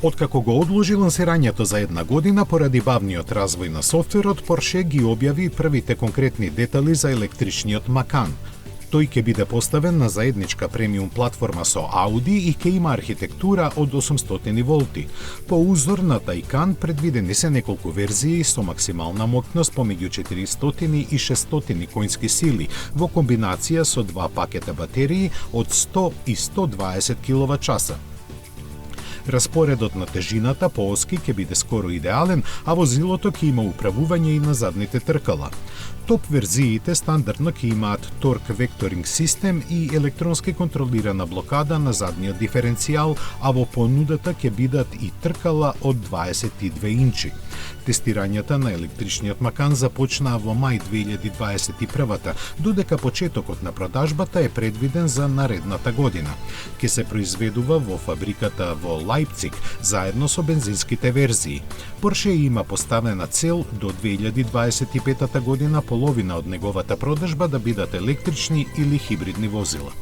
Откако го одложи лансирањето за една година поради бавниот развој на софтверот, Porsche ги објави првите конкретни детали за електричниот Macan. Тој ќе биде поставен на заедничка премиум платформа со Audi и ќе има архитектура од 800 волти. По узор на Taycan предвидени се неколку верзии со максимална моќност помеѓу 400 и 600 конски сили во комбинација со два пакета батерии од 100 и 120 киловат-часа. Распоредот на тежината по оски ќе биде скоро идеален, а возилото ќе има управување и на задните тркала. Топ верзиите стандардно ќе имаат торк векторинг систем и електронски контролирана блокада на задниот диференцијал, а во понудата ќе бидат и тркала од 22 инчи. Тестирањата на електричниот Macan започнаа во мај 2021, додека почетокот на продажбата е предвиден за наредната година. Ќе се произведува во фабриката во Лајпциг, заедно со бензинските верзии. Porsche има поставена цел до 2025 година половина од неговата продажба да бидат електрични или хибридни возила.